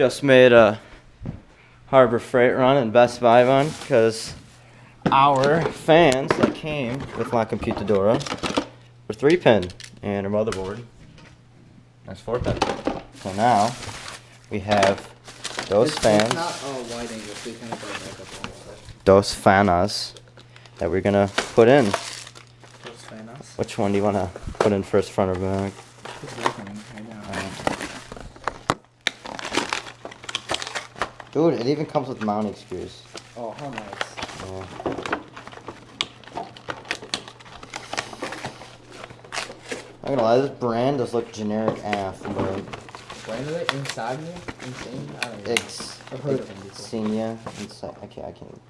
Just made a Harbor Freight run and Best Buy run because our fans that came with my computadora were 3-pin and our motherboard that's 4-pin. So now we have those fans. It's not wide angle, so you kind of gotta back up all of it. Those fanas that we're gonna put in. Those fanas? Which one do you wanna put in first, front or back? Dude, it even comes with mounting screws. Oh, how nice. Yeah. I'm gonna lie, this brand does look generic AF, but Brand of it? Inside me? Insane? I don't know. I've heard of them before. Xenia. Inside. I can't.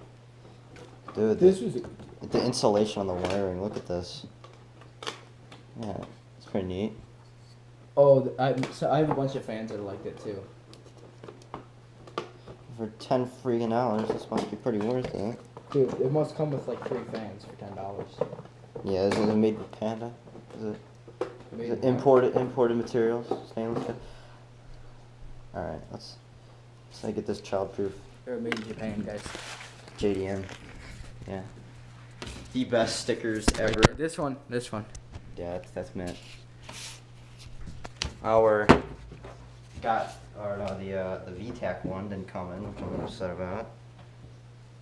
Dude, This was the insulation on the wiring. Look at this. Yeah, it's pretty neat. Oh, so I have a bunch of fans that are like that too. For $10 freaking, this must be pretty worth it. Dude, it must come with like 3 fans for $10. Yeah, is it made with Panda? Is it imported materials? Stainless steel? Alright, let's get this childproof. They're made in Japan, guys. JDM. Yeah. The best stickers ever. This one. Yeah, that's meant. The VTAC one didn't come in, which I'm upset about.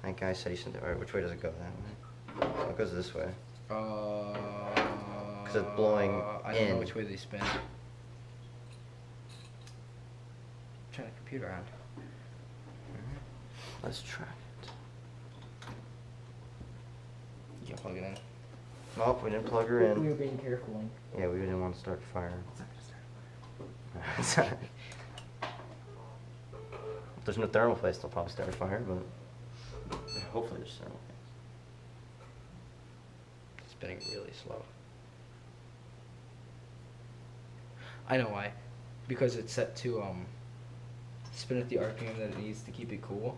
That guy said he sent it. Alright, which way does it go then? Oh, it goes this way. Because it's blowing I don't know which way they spin. Turn the computer on. Let's try it. You can plug it in. Nope, we didn't plug her in. We were being careful. Yeah, we didn't want to start a fire. It's not gonna start. If there's no thermal place, they'll probably start a fire, but hopefully there's thermal place. It's spinning really slow. I know why. Because it's set to spin at the RPM that it needs to keep it cool.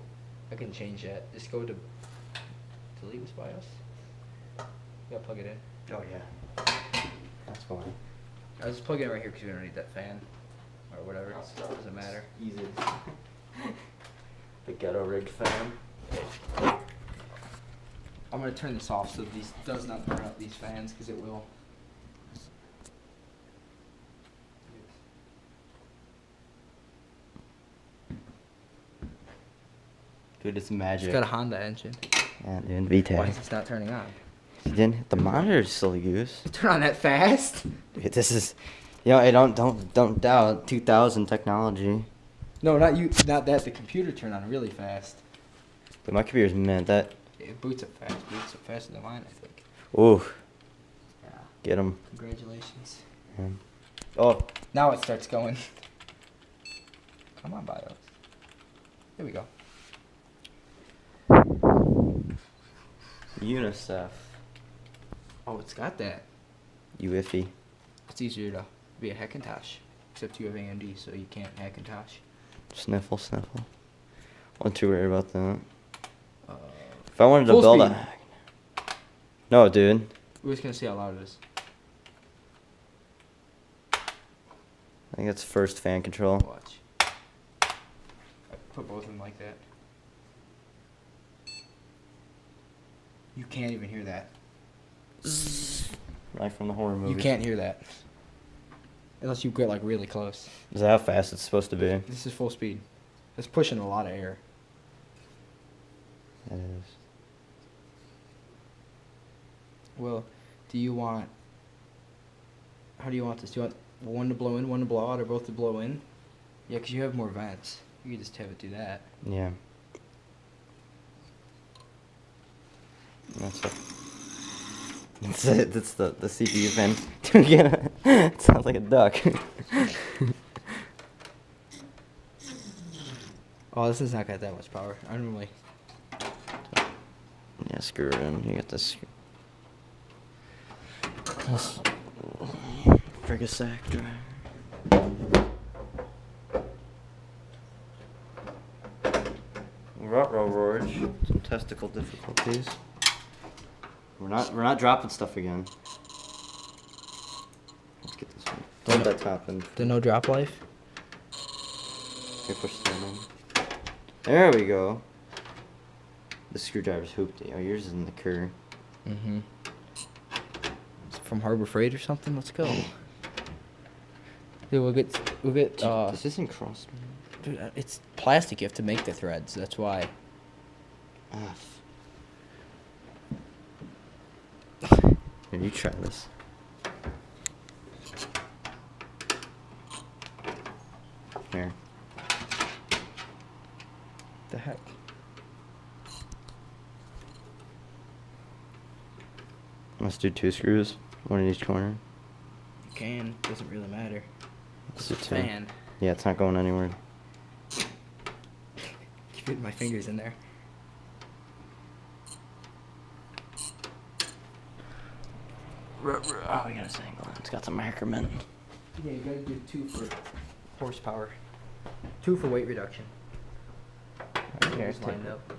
I can change that. Just go to delete was BIOS. You gotta plug it in. Oh yeah. That's fine. I was just plugging it right here because we don't need that fan. Or whatever. It doesn't matter. Easy. The ghetto rigged fan. I'm gonna turn this off so this does not burn up these fans because it will. Dude, it's magic. It's got a Honda engine. Yeah, dude, VTAC. Why is this not turning on? You didn't hit the monitor, silly goose. Turn on that fast? Dude, this is, hey, don't doubt 2000 technology. No, not you. Not that. The computer turned on really fast. But my computer's meant that. It boots up fast. Boots up faster than mine, I think. Ooh. Yeah. Get him. Congratulations. Yeah. Oh. Now it starts going. Come on, BIOS. Here we go. UNICEF. Oh, it's got that. You iffy. It's easier to be a Hackintosh. Except you have AMD, so you can't Hackintosh. Sniffle. Wasn't too worried about that. If I wanted to full build speed. No, dude. We're just gonna see how loud it is. I think that's first fan control. Watch. I put both of them like that. You can't even hear that. Right from the horror movie. You can't hear that. Unless you get like really close. Is that how fast it's supposed to be? This is full speed. It's pushing a lot of air. It is. Well, do you want... How do you want this? Do you want one to blow in, one to blow out, or both to blow in? Yeah, because you have more vents. You can just have it do that. Yeah. That's it. That's it. That's the CPU fan. It sounds like a duck. Oh, this has not got that much power. I normally... Yeah, screw it in. You got this. Frigasac drive. Ruh-roh, Roach. Some testicle difficulties. We're not dropping stuff again. Let's get this one. Hold that top in. The no drop life? Okay, push the in. There we go. The screwdriver's hoopty. Oh, yours is in the cur. Mm-hmm. From Harbor Freight or something? Let's go. Dude, we'll get, This isn't cross. dude, it's plastic. You have to make the threads. That's why. F. Here, you try this. Here. The heck? Let's do 2 screws, one in each corner. You can. Doesn't really matter. Let's It's do a 2. fan. Yeah, it's not going anywhere. Keep getting my fingers in there. Oh, we got a single. It's got some Ackerman. Yeah, you gotta do 2 for horsepower. 2 for weight reduction. Here, Just lined up.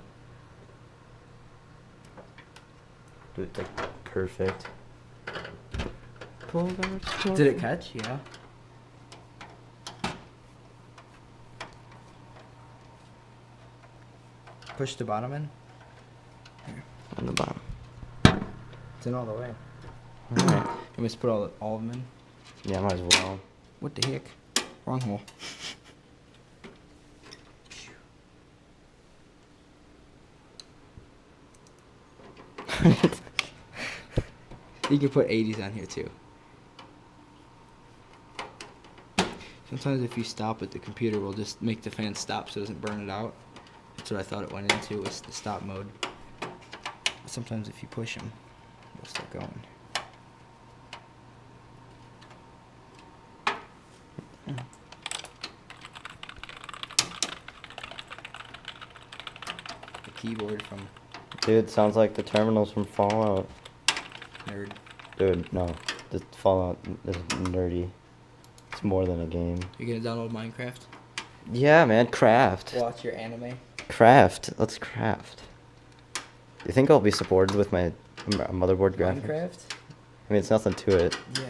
Do it like perfect. Did it catch? Yeah. Push the bottom in. On the bottom. It's in all the way. Alright. You must put all of them in. Yeah, might as well. What the heck? Wrong hole. You can put 80s on here too. Sometimes if you stop it, the computer will just make the fan stop so it doesn't burn it out. That's what I thought it went into, was the stop mode. Sometimes if you push them, they'll start going. The keyboard from Dude, sounds like the terminals from Fallout. Nerd. Dude, no. The Fallout is nerdy. It's more than a game. You gonna download Minecraft? Yeah, man, craft. Watch your anime? Craft. Let's craft. You think I'll be supported with my motherboard graphics? Minecraft? I mean, it's nothing to it. Yeah,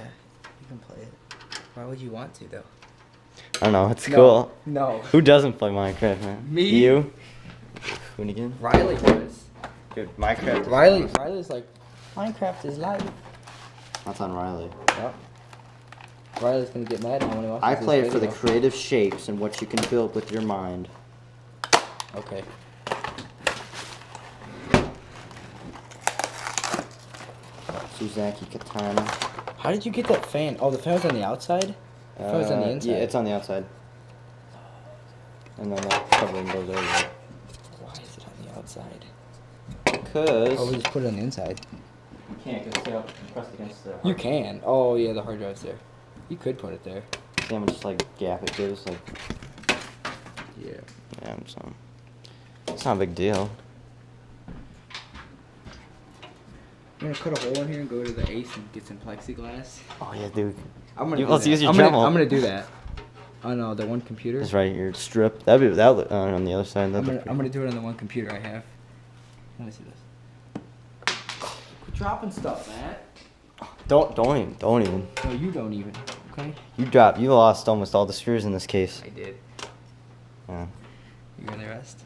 you can play it. Why would you want to, though? I don't know, it's No, cool. no. Who doesn't play Minecraft, man? Me? You? Hoonigan? Riley does. Dude, Minecraft is Riley's like, Minecraft is life. That's on Riley. Yep. Riley's gonna get mad now when he watches I this play it for the video. creative shapes and what you can build with your mind. Okay. Suzaki Katana. How did you get that fan? Oh, the fan was on the outside? The fan was on the inside. Yeah, it's on the outside. And then that covering goes over it. Why is it on the outside? Because... Oh, we just put it on the inside. You can't, because it's pressed against the... You can. Oh, yeah, the hard drive's there. You could put it there. See how much, like, gap it gives? Like, Yeah. yeah, so... It's not a big deal. I'm gonna cut a hole in here and go to the Ace and get some plexiglass. Oh, yeah, dude. I'm gonna. Let's use your Dremel. I'm gonna do that. On the one computer. It's right here. Strip. That'd be... That would, on the other side. I'm gonna do it on the one computer I have. Let me see this. Quit dropping stuff, Matt. Don't even. No, you don't even. Okay. You lost almost all the screws in this case. I did. Yeah. You gonna rest?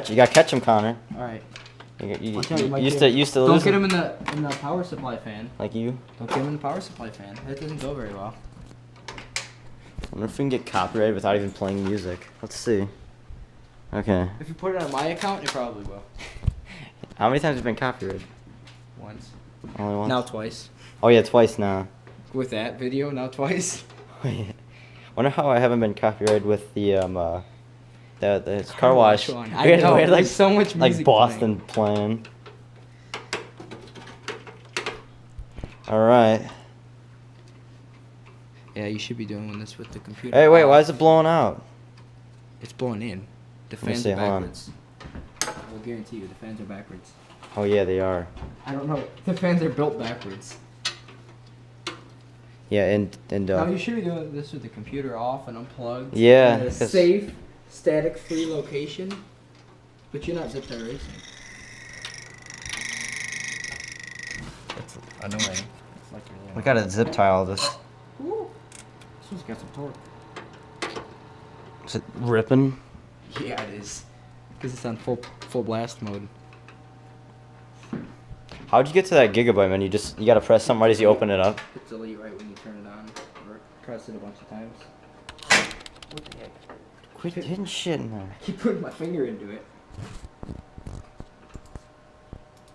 You gotta catch him, Connor. All right. You Watch out, you might used get- to lose Don't get him. him in the power supply fan. Like you. Don't get him in the power supply fan. That doesn't go very well. I wonder if we can get copyrighted without even playing music. Let's see. Okay. If you put it on my account, it probably will. How many times have you been copyrighted? Once. Only once? Now twice. Oh yeah, twice now. With that video, now twice. Wonder how I haven't been copyrighted with the it's car wash. one. We I had- know, we had, like, there's so much like music Boston playing. All right. Yeah, you should be doing this with the computer. Hey, wait, why is it blowing out? It's blowing in. The Let me fans see, are hold on. backwards. I will guarantee you, the fans are backwards. Oh yeah, they are. I don't know. The fans are built backwards. Yeah, and Now you should be doing this with the computer off and unplugged. Yeah, In a 'cause- safe, static-free location. But you're not zip tie racing. That's annoying. It's like we gotta zip tie all this. Ooh. This one's got some torque. Is it ripping? Yeah, it is. Because it's on full blast mode. How'd you get to that gigabyte menu? You gotta press something right as you open it up. Hit delete right when you turn it on, or press it a bunch of times. What the heck? Quit hitting shit in there. I keep putting my finger into it.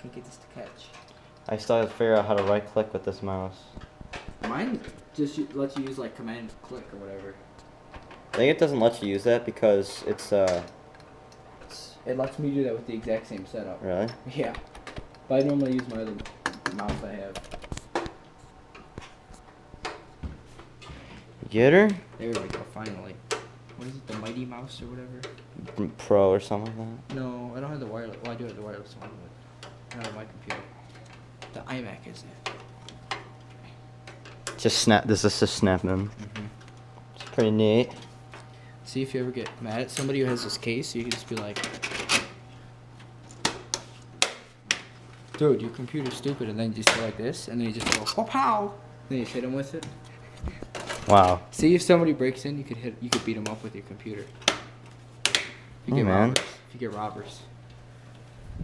Can't get this to catch. I still have to figure out how to right click with this mouse. Mine just lets you use like command click or whatever. I think it doesn't let you use that because it's It lets me do that with the exact same setup. really? Yeah. But I normally use my other mouse I have. You get her? There we go, finally. What is it, the Mighty Mouse or whatever? Pro or something like that? No, I don't have the wireless. Well, I do have the wireless one, but not on my computer. The iMac is it. Just snap. This is just snapping. It's pretty neat. See if you ever get mad at somebody who has this case, you can just be like, dude, your computer's stupid, and then you just go like this, and then you just go, pow pow! Then you hit them with it. Wow. See if somebody breaks in, you could beat them up with your computer. If you Hey, get man. robbers. If you get robbers.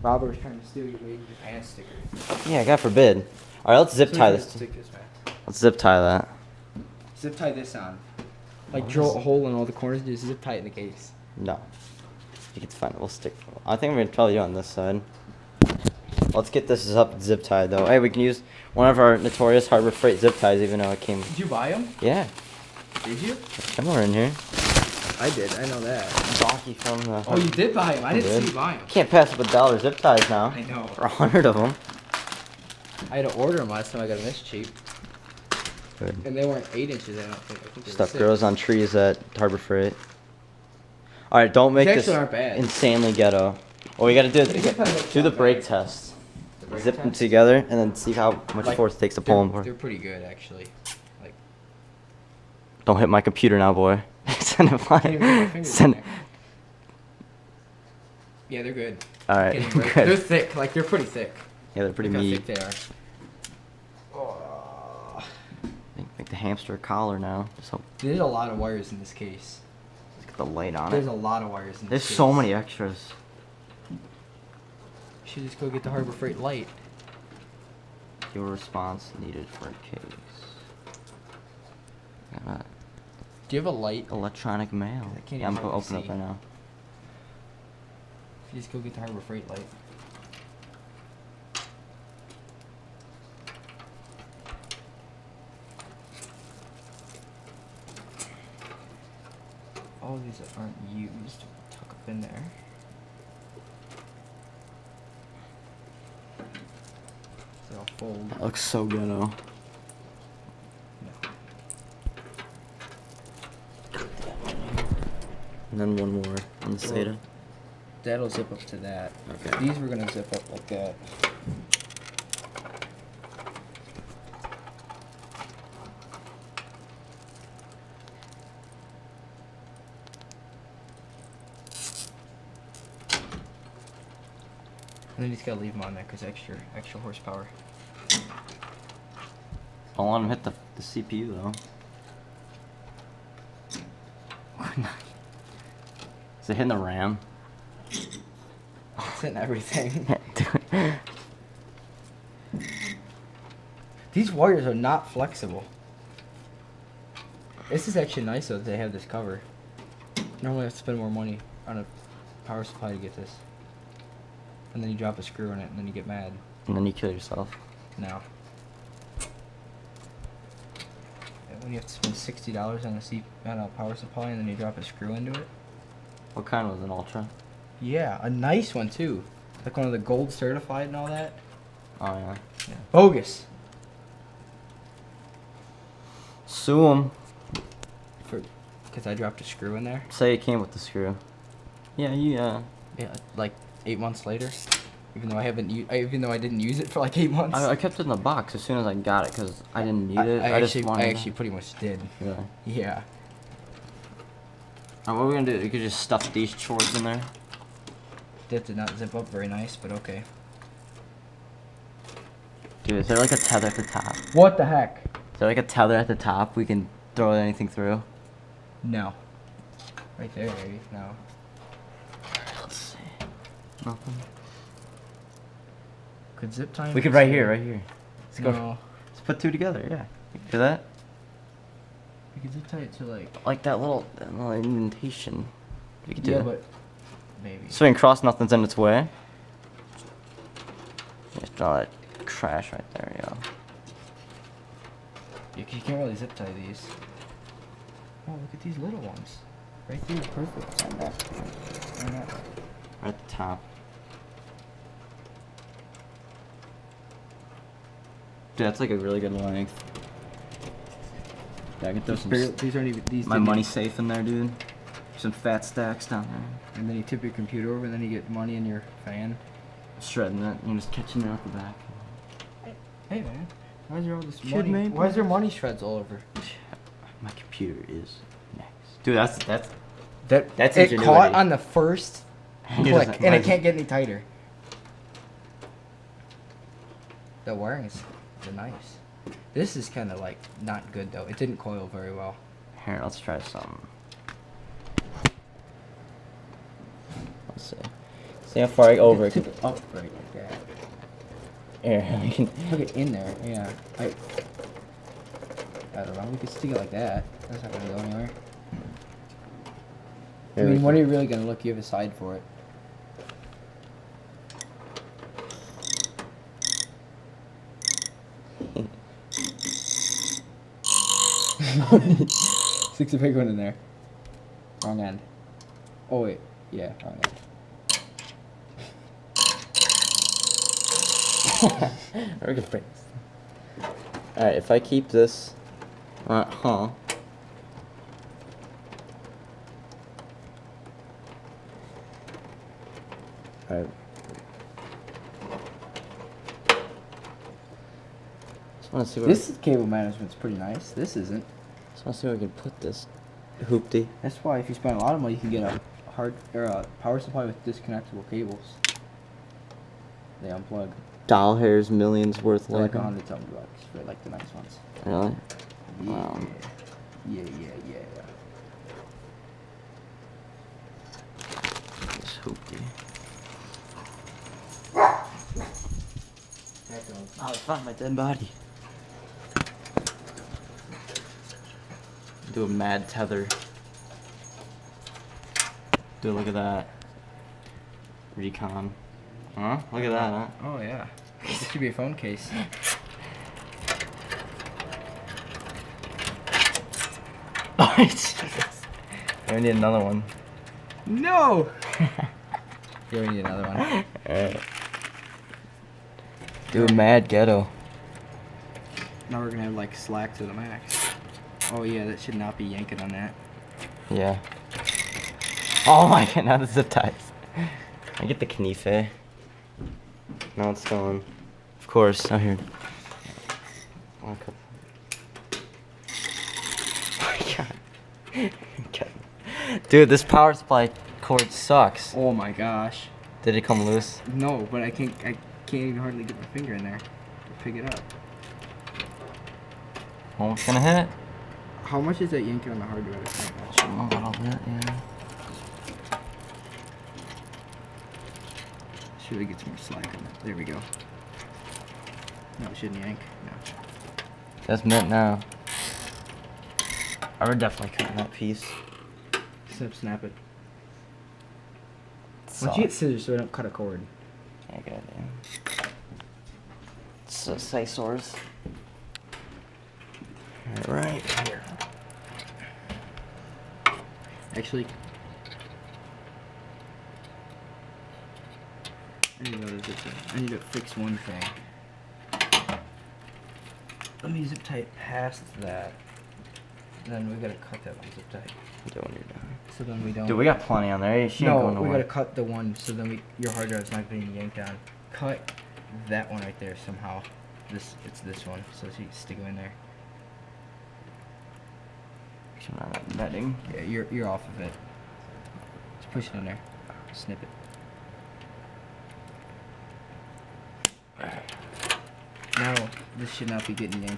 Robbers trying to steal your pants sticker. Yeah, God forbid. All right, let's zip tie this. Stick this man. Let's zip tie that. Zip tie this on. Like What drill is- a hole in all the corners and just zip tie it in the case. No. You can find it. We'll stick. I think I'm gonna tell you on this side. Let's get this up zip tied though. Hey, we can use one of our notorious Harbor Freight zip ties, even though it came. Did you buy them? Yeah, Did you? somewhere in here. I did. I know that. Donkey from the. Oh, you did buy them. I didn't see you buy them. Can't pass up $1 zip ties now. I know. For 100 of them. I had to order them last time I got them this cheap. Good. And they weren't 8 inches, I don't think. I think they were Stuff 6. grows on trees at Harbor Freight. All right, don't make These this actually aren't bad. insanely ghetto. What we gotta do They get is do the not brake bad. test. The brake Zip them test? together and then see how much Like, force it takes to pull They're them. pretty good, actually. Like, Don't hit my computer now, boy. Send it I can't even put my flying. fingers in Send. there. Yeah, they're good. All right, Getting right- good. They're thick. Like, they're pretty thick. Yeah, they're pretty Look how meaty. thick they are. Oh. Make the hamster a collar now. Just hope. There's a lot of wires in this case. Let's get the light on There's it. a lot of wires in There's this case. so many extras. You should just go get the Harbor Freight light. Your response needed for a case. Got Do you have a light? electronic mail. I can't Yeah, I'm even gonna hardly open it see. right now. You just go get the Harbor Freight light. All these that aren't used, tuck up in there. They'll fold. That looks so ghetto. No. And then one more on the SATA. That'll zip up to that. Okay. These we're gonna zip up like that. And then you just gotta leave them on there because extra horsepower. Don't want him hit the CPU though. Is it hitting the RAM? It's in everything. Dude. These wires are not flexible. This is actually nice though that they have this cover. Normally I have to spend more money on a power supply to get this. And then you drop a screw in it and then you get mad. And then you kill yourself. No. When you have to spend $60 on a power supply and then you drop a screw into it. What kind was an Ultra? Yeah, a nice one too. Like one of the gold certified and all that. Oh yeah. Yeah. Bogus. Sue him. Because I dropped a screw in there. Say it came with the screw. Yeah, Yeah, like 8 months later. Even though I didn't use it for like 8 months. I kept it in the box as soon as I got it because I didn't need it. I just wanted. actually pretty much did. Really? Yeah. Alright, what are we gonna do? You could just stuff these chores in there. That did not zip up very nice, but okay. Dude, is there like a tether at the top? What the heck? Is there like a tether at the top we can throw anything through? No. Right there, maybe. No. Let's see. Nothing. Could zip tie. We could right here, right here. Let's go. No. Let's put two together. Yeah. We can do that. We could zip tie it to like. Like that little indentation. We could do Yeah, that. but maybe. So we can cross nothing's in its way. Just draw that crash right there, yo. You can't really zip tie these. Oh, look at these little ones. Right there, perfect. On that. On that. Right at the top. Dude, that's like a really good length. Yeah, I get those. These aren't even these. My money safe in there, dude. Some fat stacks down there. And then you tip your computer over, and then you get money in your fan. Shredding it, and you're just catching it out the back. Hey man, why is there all this Kid money? made Why is there money shreds all over? My computer is next. Dude, that's That's it caught ingenuity. on the first He click, doesn't- and it can't get any tighter. The wiring is nice. This is kind of like not good though. It didn't coil very well. Here, let's try something. Let's see. See how far I go over. Tip it up right like that. Here, I can. Put it in there. Yeah. I don't know. We could stick it like that. That's not gonna go anywhere. I Here we mean, when go. are you really gonna look? You have a side for it. Sticks a big one in there. Wrong end. Oh wait. Yeah, wrong end. We're good friends. Alright, if I keep this. Alright. Just want to see where. This cable management's pretty nice. This isn't. Just want to see where I can put this hoopty. That's why if you spend a lot of money, you can get a a power supply with disconnectable cables. They unplug. Doll hairs, millions worth They're like later. $100 for like the nice ones. Really? Yeah. Wow. Yeah. This hoopty. Oh, I found my dead body. Do a mad tether. Dude, look at that. Recon. Huh? Look at that, huh? Oh yeah. This should be a phone case. Oh, Jesus. I need another one. No. Yeah, we need another one. Alright. Do a mad ghetto. Now we're gonna have like slack to the max. Oh yeah, that should not be yanking on that. Yeah. Oh my god, now the zip ties. I get the knife. Now it's going. Of course, out here. Oh my god. Okay. Dude, this power supply cord sucks. Oh my gosh. Did it come loose? No, but I can't even hardly get my finger in there to pick it up. Almost gonna hit. How much is that yanking on the hard drive? A little bit, yeah. Should we get some more slack on that? There we go. No, it shouldn't yank. No. That's meant now. I would definitely cut that piece. Snap it. Why So, don't you get scissors so I don't cut a cord? yeah, good idea. So, scissors. Right here. Actually, I need to fix one thing. Let me zip tie it past that. Then we gotta cut that one zip tie. Do when you're done. So then we don't. Dude, we got plenty on there. She ain't no, going we nowhere. gotta cut the one so then your hard drive's not being yanked on. Cut that one right there somehow. It's this one, so you stick them in there. Come on, that netting. Yeah, you're off of it. Just push it in there. Snip it. Now this should not be getting yanked.